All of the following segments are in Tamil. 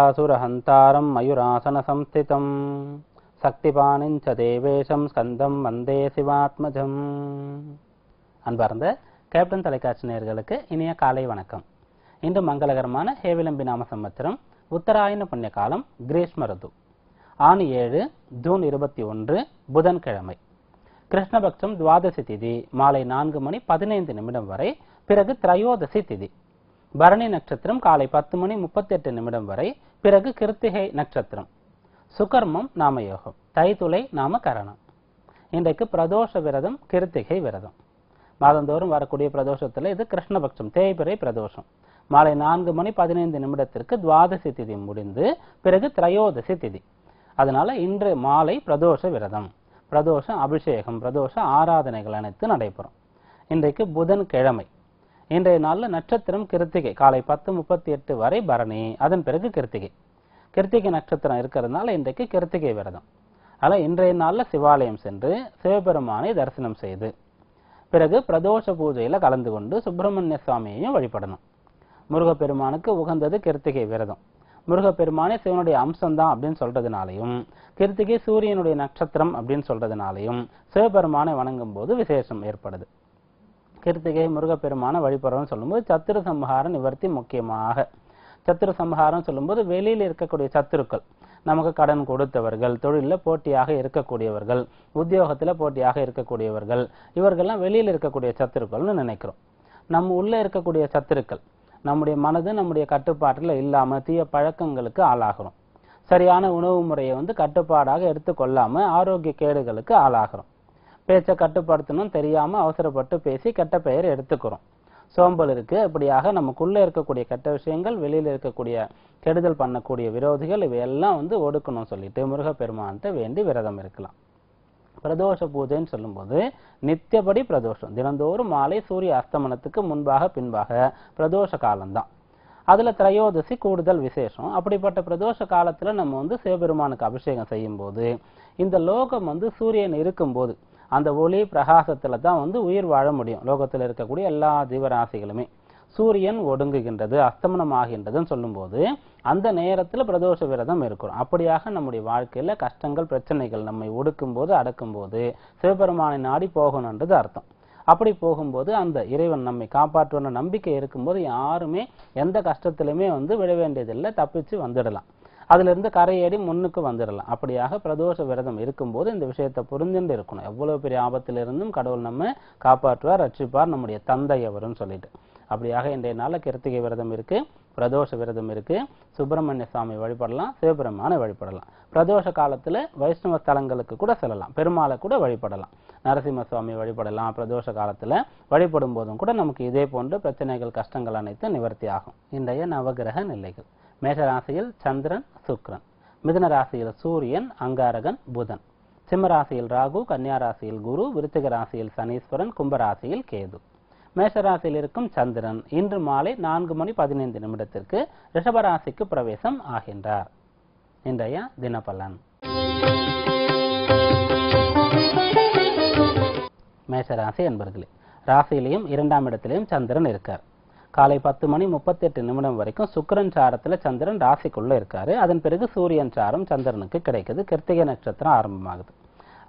பகாசுரஹந்தாரம் மயூராசன சம்ஸ்திதம் சக்திபானிஞ்ச தேவேஷம் ஸ்கந்தம் வந்தே சிவாத்மஜம். அன்பார்ந்த கேப்டன் தொலைக்காட்சி நேயர்களுக்கு இனிய காலை வணக்கம். இன்று மங்களகரமான ஹேவிளம்பி நாம சம்பத்சரம் உத்தராயண புண்ணிய காலம் கிரீஷ்ம ருது ஆணி 7 ஜூன் 21 புதன்கிழமை. கிருஷ்ணபக்ஷம் துவாதசி திதி மாலை 4:15 வரை, பிறகு திரையோதசி திதி. பரணி நட்சத்திரம் காலை 10:38 வரை, பிறகு கிருத்திகை நட்சத்திரம். சுகர்மம் நாமயோகம், தைத்துளை நாம கரணம். இன்றைக்கு பிரதோஷ விரதம், கிருத்திகை விரதம். மாதந்தோறும் வரக்கூடிய பிரதோஷத்துல இது கிருஷ்ணபக்ஷம் தேய்பிறை பிரதோஷம். மாலை 4:15 துவாதசி திதி முடிந்து பிறகு திரையோதசி திதி. அதனால இன்று மாலை பிரதோஷ விரதம், பிரதோஷ அபிஷேகம், பிரதோஷ ஆராதனைகள் அனைத்து நடைபெறும். இன்றைக்கு புதன்கிழமை. இன்றைய நாள்ல நட்சத்திரம் கிருத்திகை, காலை 10:38 வரை பரணி, அதன் பிறகு கிருத்திகை. கிருத்திகை நட்சத்திரம் இருக்கிறதுனால இன்றைக்கு கிருத்திகை விரதம். அதனால இன்றைய நாள்ல சிவாலயம் சென்று சிவபெருமானை தரிசனம் செய்து பிறகு பிரதோஷ பூஜையில கலந்து கொண்டு சுப்பிரமணிய சுவாமியையும் வழிபடணும். முருகப்பெருமானுக்கு உகந்தது கிருத்திகை விரதம். முருகப்பெருமானே சிவனுடைய அம்சம்தான் அப்படின்னு சொல்றதுனாலையும், கிருத்திகை சூரியனுடைய நட்சத்திரம் அப்படின்னு சொல்றதுனாலையும் சிவபெருமானை வணங்கும் போது விசேஷம் ஏற்படுது. கிருத்திகை முருகப்பெருமான வழிபடுறோம்னு சொல்லும்போது சத்துரு சம்ஹார நிவர்த்தி முக்கியமாக. சத்துரு சம்ஹாரம் சொல்லும்போது வெளியில் இருக்கக்கூடிய சத்துருக்கள், நமக்கு கடன் கொடுத்தவர்கள், தொழிலில் போட்டியாக இருக்கக்கூடியவர்கள், உத்தியோகத்துல போட்டியாக இருக்கக்கூடியவர்கள், இவர்கள்லாம் வெளியில் இருக்கக்கூடிய சத்துருக்கள்னு நினைக்கிறோம். நம்ம உள்ள இருக்கக்கூடிய சத்துருக்கள் நம்முடைய மனது நம்முடைய கட்டுப்பாட்டில் இல்லாம தீய பழக்கங்களுக்கு ஆளாகிறோம். சரியான உணவு முறையை கட்டுப்பாடாக எடுத்துக்கொள்ளாம ஆரோக்கிய கேடுகளுக்கு ஆளாகிறோம். பேச்சை கட்டுப்படுத்தணும் தெரியாம அவசரப்பட்டு பேசி கெட்ட பெயர் எடுத்துக்கிறோம். சோம்பல் இருக்கு. இப்படியாக நமக்குள்ள இருக்கக்கூடிய கெட்ட விஷயங்கள், வெளியில இருக்கக்கூடிய கெடுதல் பண்ணக்கூடிய விரோதிகள், இவையெல்லாம் ஒடுக்கணும் சொல்லிட்டு முருகப்பெருமான்கிட்ட வேண்டி விரதம் இருக்கலாம். பிரதோஷ பூஜைன்னு சொல்லும்போது நித்தியபடி பிரதோஷம், தினந்தோறும் மாலை சூரிய அஸ்தமனத்துக்கு முன்பாக பின்பாக பிரதோஷ காலம்தான். அதுல திரையோதசி கூடுதல் விசேஷம். அப்படிப்பட்ட பிரதோஷ காலத்துல நம்ம சிவபெருமானுக்கு அபிஷேகம் செய்யும் போது இந்த லோகம் சூரியன் இருக்கும்போது அந்த ஒளி பிரகாசத்துல தான் உயிர் வாழ முடியும். லோகத்தில் இருக்கக்கூடிய எல்லா ஜீவராசிகளுமே சூரியன் ஒடுங்குகின்றது, அஸ்தமனம் ஆகின்றதுன்னு சொல்லும்போது அந்த நேரத்துல பிரதோஷ விரதம் இருக்கிறோம். அப்படியாக நம்முடைய வாழ்க்கையில கஷ்டங்கள் பிரச்சனைகள் நம்மை ஒடுக்கும் போது அடக்கும் போது சிவபெருமானை நாடி போகணுன்றது அர்த்தம். அப்படி போகும்போது அந்த இறைவன் நம்மை காப்பாற்றுவன நம்பிக்கை இருக்கும்போது யாருமே எந்த கஷ்டத்திலுமே விழ வேண்டியதில்லை, தப்பிச்சு வந்துடலாம். அதுல இருந்து கரையேறி முன்னுக்கு வந்துடலாம். அப்படியாக பிரதோஷ விரதம் இருக்கும்போது இந்த விஷயத்தை புரிஞ்சுட்டு இருக்கணும். எவ்வளவு பெரிய ஆபத்திலிருந்தும் கடவுள் நம்ம காப்பாற்றுவார், ரட்சிப்பார், நம்முடைய தந்தை அவருன்னு சொல்லிட்டு. அப்படியாக இன்றைய நாள்ல கிருத்திகை விரதம் இருக்கு, பிரதோஷ விரதம் இருக்கு. சுப்பிரமணிய சுவாமி வழிபடலாம், சிவபெருமானை வழிபடலாம். பிரதோஷ காலத்துல வைஷ்ணவ ஸ்தலங்களுக்கு கூட செல்லலாம், பெருமாளை கூட வழிபடலாம். நரசிம்ம சுவாமி வழிபடலாம். பிரதோஷ காலத்துல வழிபடும் போதும் கூட நமக்கு இதே போன்ற பிரச்சனைகள் கஷ்டங்கள் அனைத்து நிவர்த்தி ஆகும். இன்றைய நவகிரக நிலைகள்: மேஷராசியில் சந்திரன் சுக்கிரன், மிதுன ராசியில் சூரியன் அங்காரகன் புதன், சிம்ம ராசியில் ராகு, கன்னியா ராசியில் குரு, விருச்சிக ராசியில் சனீஸ்வரன், கும்பராசியில் கேது. மேஷராசியில் இருக்கும் சந்திரன் இன்று மாலை 4:15 ரிஷபராசிக்கு பிரவேசம் ஆகின்றார். இன்றைய தினபலன்: மேஷராசி என்பர்களே, ராசியிலையும் 2ஆம் இடத்திலையும் சந்திரன் இருக்கார். காலை 10:38 வரைக்கும் சுக்கிரன் சாரத்துல சந்திரன் ராசிக்குள்ள இருக்காரு. அதன் பிறகு சூரியன் சாரம் சந்திரனுக்கு கிடைக்குது. கிருத்திகை நட்சத்திரம் ஆரம்பமாகுது.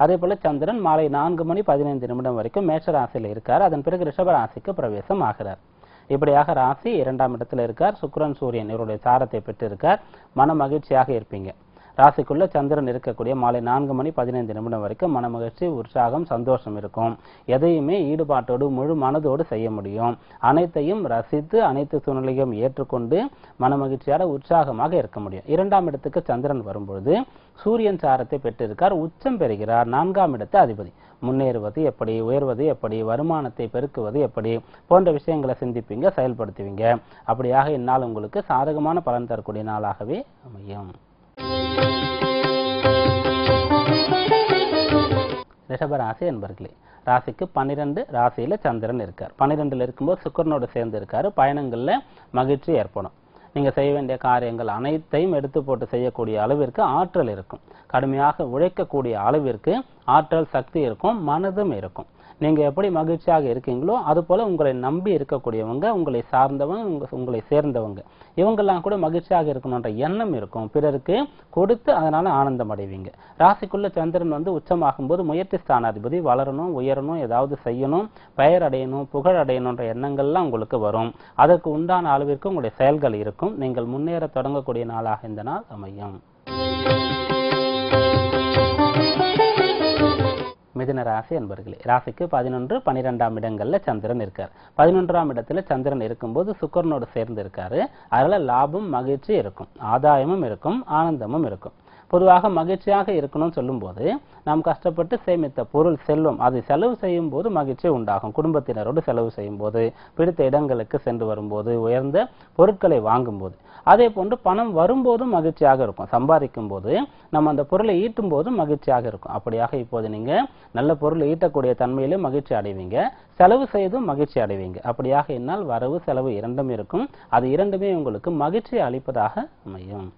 அதே போல சந்திரன் மாலை 4:15 வரைக்கும் மேஷராசியில் இருக்கார். அதன் பிறகு ரிஷபராசிக்கு பிரவேசம் ஆகிறார். இப்படியாக ராசி 2ஆம் இடத்துல இருக்கார். சுக்கிரன் சூரியன் இவருடைய சாரத்தை பெற்று இருக்கார். மன மகிழ்ச்சியாக இருப்பீங்க. ராசிக்குள்ள சந்திரன் இருக்கக்கூடிய மாலை 4:15 வரைக்கும் மன மகிழ்ச்சி, உற்சாகம், சந்தோஷம் இருக்கும். எதையுமே ஈடுபாட்டோடு முழு மனதோடு செய்ய முடியும். அனைத்தையும் ரசித்து அனைத்து சூழ்நிலையும் ஏற்றுக்கொண்டு மன மகிழ்ச்சியாக உற்சாகமாக இருக்க முடியும். 2ஆம் இடத்துக்கு சந்திரன் வரும்பொழுது சூரியன் சாரத்தை பெற்றிருக்கார், உச்சம் பெறுகிறார். 4ஆம் இடத்து அதிபதி. முன்னேறுவது எப்படி, உயர்வது எப்படி, வருமானத்தை பெருக்குவது எப்படி போன்ற விஷயங்களை சிந்திப்பீங்க, செயல்படுத்துவீங்க. அப்படியாக இந்நாள் உங்களுக்கு சாதகமான பலன் தரக்கூடிய நாளாகவே அமையும். ரிஷபராசி என்பர்களே, ராசிக்கு 12 ராசியில சந்திரன் இருக்கார். 12ல் இருக்கும்போது சுக்கிரனோடு சேர்ந்து இருக்காரு. பயணங்கள்ல மகிழ்ச்சி ஏற்படும். நீங்க செய்ய வேண்டிய காரியங்கள் அனைத்தையும் எடுத்து போட்டு செய்யக்கூடிய அளவிற்கு ஆற்றல் இருக்கும். கடுமையாக உழைக்கக்கூடிய அளவிற்கு ஆற்றல் சக்தி இருக்கும், மனதும் இருக்கும். நீங்க எப்படி மகிழ்ச்சியாக இருக்கீங்களோ அது போல உங்களை நம்பி இருக்கக்கூடியவங்க, உங்களை சார்ந்தவங்க, உங்களை சேர்ந்தவங்க, இவங்கெல்லாம் கூட மகிழ்ச்சியாக இருக்கணும்ன்ற எண்ணம் இருக்கும். பிறருக்கு கொடுத்து அதனால ஆனந்தம் அடைவீங்க. ராசிக்குள்ள சந்திரன் உச்சமாகும் போது முயற்சி ஸ்தானாதிபதி வளரணும், உயரணும், ஏதாவது செய்யணும், பெயர் அடையணும், புகழ் அடையணும்ன்ற எண்ணங்கள்லாம் உங்களுக்கு வரும். அதற்கு உண்டான அளவிற்கு உங்களுடைய செயல்கள் இருக்கும். நீங்கள் முன்னேற தொடங்கக்கூடிய நாளாக இந்த நாள் அமையும். மிதுன ராசி அன்பர்களே, ராசிக்கு 11, 12ஆம் இடங்கள்ல சந்திரன் இருக்கார். 11ஆம் இடத்துல சந்திரன் இருக்கும்போது சுக்கிரனோடு சேர்ந்து இருக்காரு. அதனால லாபம், மகிழ்ச்சி இருக்கும், ஆதாயமும் இருக்கும், ஆனந்தமும் இருக்கும். பொதுவாக மகிழ்ச்சியாக இருக்கணும்னு சொல்லும்போது நாம் கஷ்டப்பட்டு சேமித்த பொருள், செல்வம், அதை செலவு செய்யும் போது மகிழ்ச்சி உண்டாகும். குடும்பத்தினரோடு செலவு செய்யும் போது, பிடித்த இடங்களுக்கு சென்று வரும்போது, உயர்ந்த பொருட்களை வாங்கும் போது, அதே போன்று பணம் வரும்போதும் மகிழ்ச்சியாக இருக்கும். சம்பாதிக்கும் போது நம்ம அந்த பொருளை ஈட்டும் போதும் மகிழ்ச்சியாக இருக்கும். அப்படியாக இப்போது நீங்க நல்ல பொருள் ஈட்டக்கூடிய தன்மையிலும் மகிழ்ச்சி அடைவீங்க, செலவு செய்தும் மகிழ்ச்சி அடைவீங்க. அப்படியாக என்னால் வரவு செலவு இரண்டும் இருக்கும். அது இரண்டுமே உங்களுக்கு மகிழ்ச்சி அளிப்பதாக அமையும்.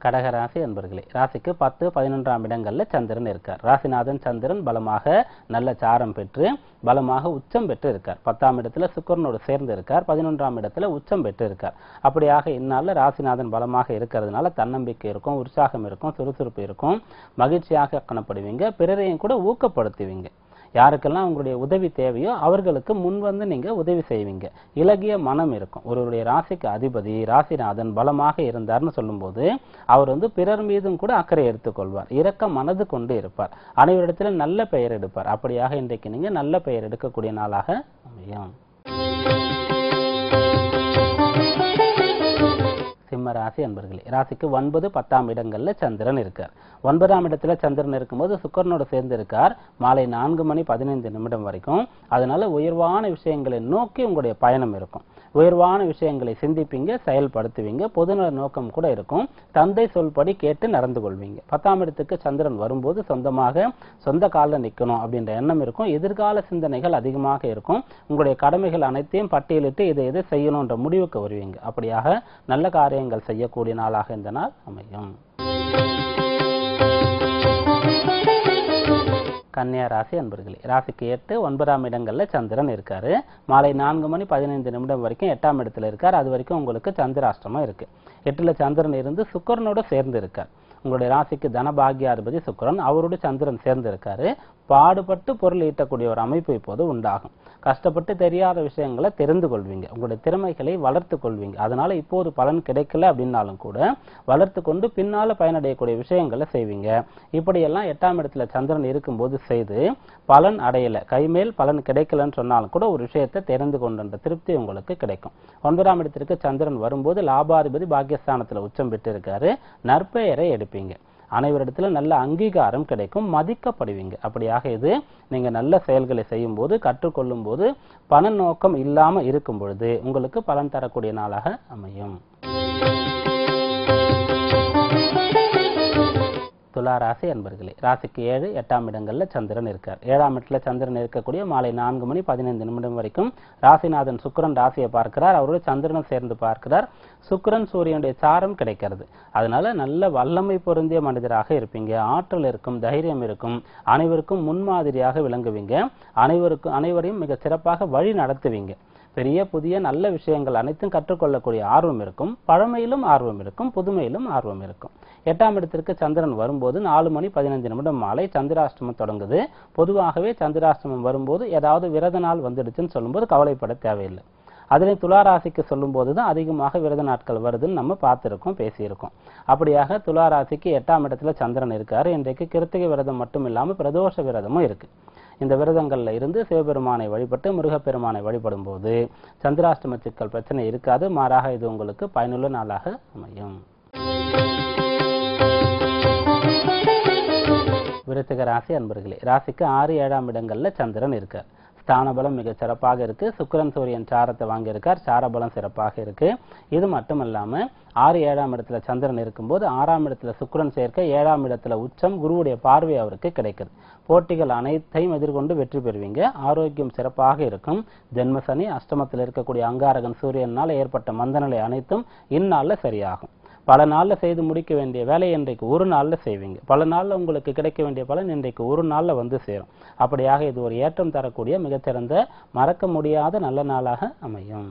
கடகராசி அன்பர்களே, ராசிக்கு 10, 11ஆம் இடங்கள்ல சந்திரன் இருக்கார். ராசிநாதன் சந்திரன் பலமாக நல்ல சாரம் பெற்று பலமாக உச்சம் பெற்று இருக்கார். 10ஆம் இடத்துல சுக்கிரனோடு சேர்ந்து இருக்கார். 11ஆம் இடத்துல உச்சம் பெற்று இருக்கார். அப்படியாக இந்நாள்ல ராசிநாதன் பலமாக இருக்கிறதுனால தன்னம்பிக்கை இருக்கும், உற்சாகம் இருக்கும், சுறுசுறுப்பு இருக்கும், மகிழ்ச்சியாக காணப்படுவீங்க. பிறரையும் கூட ஊக்கப்படுத்துவீங்க. யாருக்கெல்லாம் உங்களுடைய உதவி தேவையோ அவர்களுக்கு முன்வந்து நீங்க உதவி செய்வீங்க. இலகிய மனம் இருக்கும். ஒருவருடைய ராசிக்கு அதிபதி ராசிநாதன் பலமாக இருந்தார்னு சொல்லும்போது அவர் பிறர் மீதும் கூட அக்கறை எடுத்துக்கொள்வார். இரக்க மனது கொண்டு இருப்பார். அனைவரிடத்துல நல்ல பெயர் எடுப்பார். அப்படியாக இன்றைக்கு நீங்க நல்ல பெயர் எடுக்கக்கூடிய நாளாக அமையும். சிம்ம ராசி அன்பர்களே, ராசிக்கு 9, 10ஆம் இடங்கள்ல சந்திரன் இருக்கார். 9ஆம் இடத்துல சந்திரன் இருக்கும்போது சுக்கிரனோடு சேர்ந்து இருக்கார். மாலை 4:15 வரைக்கும். அதனால உயர்வான விஷயங்களை நோக்கி உங்களுடைய பயணம் இருக்கும். உயர்வான விஷயங்களை சிந்திப்பீங்க, செயல்படுத்துவீங்க. பொதுநல நோக்கம் கூட இருக்கும். தந்தை சொல்படி கேட்டு நடந்து கொள்வீங்க. 10ஆம் இடத்துக்கு சந்திரன் வரும்போது சொந்தமாக சொந்த காலில் நிற்கணும் அப்படின்ற எண்ணம் இருக்கும். எதிர்கால சிந்தனைகள் அதிகமாக இருக்கும். உங்களுடைய கடமைகள் அனைத்தையும் பட்டியலிட்டு இதை செய்யணும்ன்ற முடிவுக்கு வருவீங்க. அப்படியாக நல்ல காரியங்கள் செய்யக்கூடிய நாளாக இந்த நாள் அமையும். கன்னியா ராசி அன்பர்களே, ராசிக்கு 8, 9ஆம் இடங்கள்ல சந்திரன் இருக்காரு. மாலை 4:15 வரைக்கும் 8ஆம் இடத்துல இருக்கார். அது வரைக்கும் உங்களுக்கு சந்திராஷ்டமம் இருக்கு. 8ல சந்திரன் இருந்து சுக்கிரனோட சேர்ந்து இருக்கார். உங்களுடைய ராசிக்கு தனபாகியாதிபதி சுக்கிரன், அவரோடு சந்திரன் சேர்ந்து இருக்காரு. பாடுபட்டு பொருள் ஈட்டக்கூடிய ஒரு அமைப்பு இப்போது உண்டாகும். கஷ்டப்பட்டு தெரியாத விஷயங்களை தெரிந்து கொள்வீங்க. உங்களுடைய திறமைகளை வளர்த்து கொள்வீங்க. அதனால இப்போது பலன் கிடைக்கல அப்படின்னாலும் கூட வளர்த்து கொண்டு பின்னால பயனடையக்கூடிய விஷயங்களை செய்வீங்க. இப்படியெல்லாம் 8ஆம் இடத்துல சந்திரன் இருக்கும்போது செய்து பலன் அடையல, கைமேல் பலன் கிடைக்கலன்னு சொன்னாலும் கூட ஒரு விஷயத்தை தெரிந்து கொண்ட திருப்தி உங்களுக்கு கிடைக்கும். 9ஆம் இடத்திற்கு சந்திரன் வரும்போது லாபாதிபதி பாக்கியஸ்தானத்துல உச்சம் பெற்று இருக்காரு. நற்பெயரை எடுப்பீங்க. அனைவரிடத்துல நல்ல அங்கீகாரம் கிடைக்கும், மதிக்கப்படுவீங்க. அப்படியாக இது நீங்க நல்ல செயல்களை செய்யும் போது, கற்றுக்கொள்ளும் போது, பண நோக்கம் இல்லாம இருக்கும் பொழுது உங்களுக்கு பலன் தரக்கூடிய நாளாக அமையும். துலா ராசி அன்பர்களே, ராசிக்கு 7, 8ஆம் இடங்கள்ல சந்திரன் இருக்கார். 7ஆம் இடத்துல சந்திரன் இருக்கக்கூடிய மாலை 4:15 வரைக்கும் ராசிநாதன் சுக்கிரன் ராசியை பார்க்கிறார். அவரோட சந்திரனும் சேர்ந்து பார்க்கிறார். சுக்கிரன் சூரியனுடைய சாரம் கிடைக்கிறது. அதனால நல்ல வல்லமை பொருந்திய மனிதராக இருப்பீங்க. ஆற்றல் இருக்கும், தைரியம் இருக்கும், அனைவருக்கும் முன்மாதிரியாக விளங்குவீங்க. அனைவரையும் மிக சிறப்பாக வழி நடத்துவீங்க. பெரிய புதிய நல்ல விஷயங்கள் அனைத்தும் கற்றுக்கொள்ளக்கூடிய ஆர்வம் இருக்கும். பழமையிலும் ஆர்வம் இருக்கும், புதுமையிலும் ஆர்வம் இருக்கும். 8ஆம் இடத்திற்கு சந்திரன் வரும்போது 4:15 மாலை சந்திராஷ்டமம் தொடங்குது. பொதுவாகவே சந்திராஷ்டமம் வரும்போது ஏதாவது விரத நாள் வந்துடுச்சுன்னு சொல்லும்போது கவலைப்பட தேவையில்லை. அதிலே துளாராசிக்கு சொல்லும் போதுதான் அதிகமாக விரத நாட்கள் வருதுன்னு நம்ம பார்த்திருக்கோம், பேசியிருக்கோம். அப்படியாக துளாராசிக்கு 8ஆம் இடத்துல சந்திரன் இருக்காரு. இன்றைக்கு கிருத்திகை விரதம் மட்டும் இல்லாமல் பிரதோஷ விரதமும் இருக்கு. இந்த விரதங்கள்ல இருந்து சிவபெருமானை வழிபட்டு முருகப்பெருமானை வழிபடும் போது சந்திராஷ்டம சிக்கல் பிரச்சனை இருக்காது. மாறாக இது உங்களுக்கு பயனுள்ள நாளாக அமையும். விருச்சிக ராசி அன்பர்களே, ராசிக்கு 6, 7ஆம் இடங்கள்ல சந்திரன் இருக்கார். ஸ்தான பலம் மிக சிறப்பாக இருக்கு. சுக்கிரன் சூரியன் சாரத்தை வாங்கியிருக்கார். சாரபலம் சிறப்பாக இருக்கு. இது மட்டும் இல்லாம 6, 7ஆம் இடத்துல சந்திரன் இருக்கும்போது 6ஆம் இடத்துல சுக்கிரன் சேர்க்க, 7ஆம் இடத்துல உச்சம், குருவுடைய பார்வை அவருக்கு கிடைக்குது. போட்டிகள் அனைத்தையும் எதிர்கொண்டு வெற்றி பெறுவீங்க. ஆரோக்கியம் சிறப்பாக இருக்கும். ஜென்மசனி, அஷ்டமத்தில் இருக்கக்கூடிய அங்காரகன் சூரியனால் ஏற்பட்ட மந்தநிலை அனைத்தும் இந்நாள்ல சரியாகும். பல நாள்ல செய்து முடிக்க வேண்டிய வேலையை இன்றைக்கு ஒரு நாள்ல செய்வீங்க. பல நாள்ல உங்களுக்கு கிடைக்க வேண்டிய பலன் இன்றைக்கு ஒரு நாள்ல வந்து சேரும். அப்படியாக இது ஒரு ஏற்றம் தரக்கூடிய மிகச்சிறந்த மறக்க முடியாத நல்ல நாளாக அமையும்.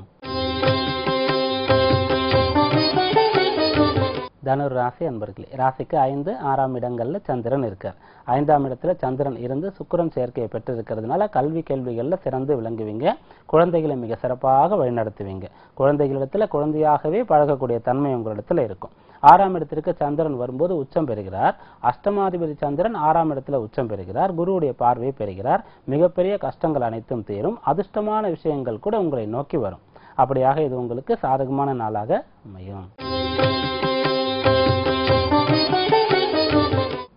தனுர் ராசி அன்பர்களே, ராசிக்கு 5, 6ஆம் இடங்கள்ல சந்திரன் இருக்கார். 5ஆம் இடத்துல சந்திரன் இருந்து சுக்கிரன் சேர்க்கையை பெற்றிருக்கிறதுனால கல்வி கேள்விகள்ல சிறந்து விளங்குவீங்க. குழந்தைகளை மிக சிறப்பாக வழிநடத்துவீங்க. குழந்தைகளிடத்துல குழந்தையாகவே பழகக்கூடிய தன்மை உங்களிடத்துல இருக்கும். 6ஆம் இடத்திற்கு சந்திரன் வரும்போது உச்சம் பெறுகிறார். அஷ்டமாதிபதி சந்திரன் 6ஆம் இடத்துல உச்சம் பெறுகிறார். குருவுடைய பார்வையை பெறுகிறார். மிகப்பெரிய கஷ்டங்கள் அனைத்தும் தீரும். அதிர்ஷ்டமான விஷயங்கள் கூட உங்களை நோக்கி வரும். அப்படியாக இது உங்களுக்கு சாதகமான நாளாக அமையும்.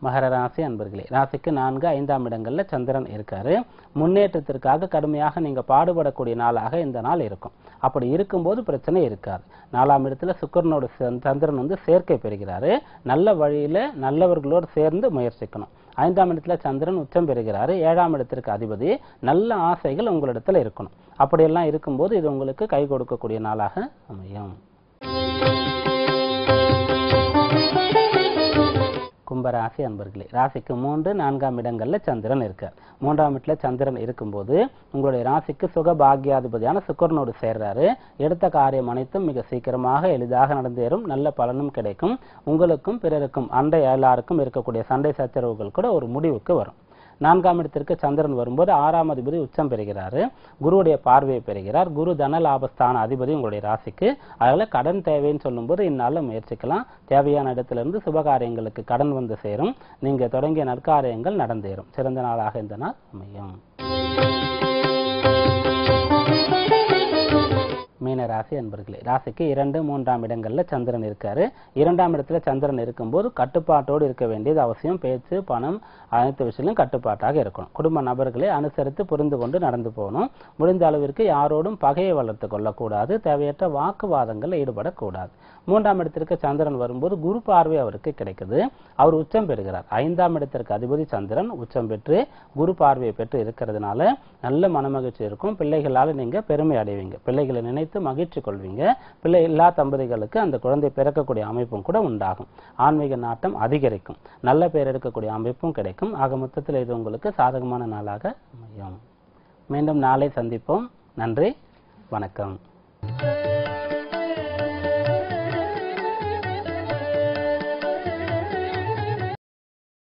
மகர ராசி அன்பர்களே, ராசிக்கு 4, 5ஆம் இடங்கள்ல சந்திரன் இருக்காரு. முன்னேற்றத்திற்காக கடுமையாக நீங்க பாடுபடக்கூடிய நாளாக இந்த நாள் இருக்கும். அப்படி இருக்கும்போது பிரச்சனை இருக்காது. 4ஆம் இடத்துல சுக்கிரனோட சந்திரன் சேர்க்கை பெறுகிறாரு. நல்ல வழியில நல்லவர்களோடு சேர்ந்து முயற்சிக்கணும். 5ஆம் இடத்துல சந்திரன் உச்சம் பெறுகிறாரு. 7ஆம் இடத்திற்கு அதிபதி. நல்ல ஆசைகள் உங்களிடத்துல இருக்கணும். அப்படியெல்லாம் இருக்கும்போது இது உங்களுக்கு கை கொடுக்கக்கூடிய நாளாக அமையும். கும்பராசி அன்பர்களே, ராசிக்கு 3, 4ஆம் இடங்கள்ல சந்திரன் இருக்கார். 3ஆம் இடத்துல சந்திரன் இருக்கும்போது உங்களுடைய ராசிக்கு சுக பாக்கியாதிபதியான சுக்கிரனோடு சேர்றாரு. எடுத்த காரியம் அனைத்தும் மிக சீக்கிரமாக எளிதாக நடந்தேறும். நல்ல பலனும் கிடைக்கும். உங்களுக்கும் பிறருக்கும் அண்டை எல்லாருக்கும் இருக்கக்கூடிய சண்டை சச்சரவுகள் கூட ஒரு முடிவுக்கு வரும். 4ஆம் இடத்திற்கு சந்திரன் வரும்போது 6ஆம் அதிபதி உச்சம் பெறுகிறாரு. குருவுடைய பார்வையை பெறுகிறார். குரு தன லாபஸ்தான அதிபதி உங்களுடைய ராசிக்கு. அதனால கடன் தேவைன்னு சொல்லும்போது இந்நாளில் முயற்சிக்கலாம். தேவையான இடத்திலிருந்து சுபகாரியங்களுக்கு கடன் வந்து சேரும். நீங்க தொடங்கிய நற்காரியங்கள் நடந்தேறும். சிறந்த நாளாக இந்த நாள் அமையும். மீன ராசி அன்பர்களே, ராசிக்கு 2, 3ஆம் இடங்கள்ல சந்திரன் இருக்காரு. 2ஆம் இடத்துல சந்திரன் இருக்கும்போது கட்டுப்பாட்டோடு இருக்க வேண்டியது அவசியம். பேச்சு, பணம் அனைத்து விஷயங்களும் கட்டுப்பாட்டாக இருக்கணும். குடும்ப நபர்களை அனுசரித்து புரிந்து கொண்டு நடந்து போகணும். முடிந்த அளவிற்கு யாரோடும் பகையை வளர்த்து கொள்ளக்கூடாது. தேவையற்ற வாக்குவாதங்கள் ஈடுபடக்கூடாது. 3ஆம் இடத்திற்கு சந்திரன் வரும்போது குரு பார்வை அவருக்கு கிடைக்குது. அவர் உச்சம் பெறுகிறார். 5ஆம் இடத்திற்கு அதிபதி சந்திரன் உச்சம் பெற்று குரு பார்வையை பெற்று இருக்கிறதுனால நல்ல மனமகிழ்ச்சி இருக்கும். பிள்ளைகளால் நீங்க பெருமை அடைவீங்க. பிள்ளைகளை நினைத்து மகிழ்ச்சி கொள்வீங்க. பிள்ளை இல்லா தம்பதிகளுக்கு அந்த குழந்தை பிறக்கக்கூடிய அமைப்பும் கூட உண்டாகும். ஆன்மீக நாட்டம் அதிகரிக்கும். நல்ல பேர் எடுக்கக்கூடிய அமைப்பும் கிடைக்கும். ஆக மொத்தத்தில் இது உங்களுக்கு சாதகமான நாளாக அமையும். மீண்டும் நாளை சந்திப்போம். நன்றி, வணக்கம்.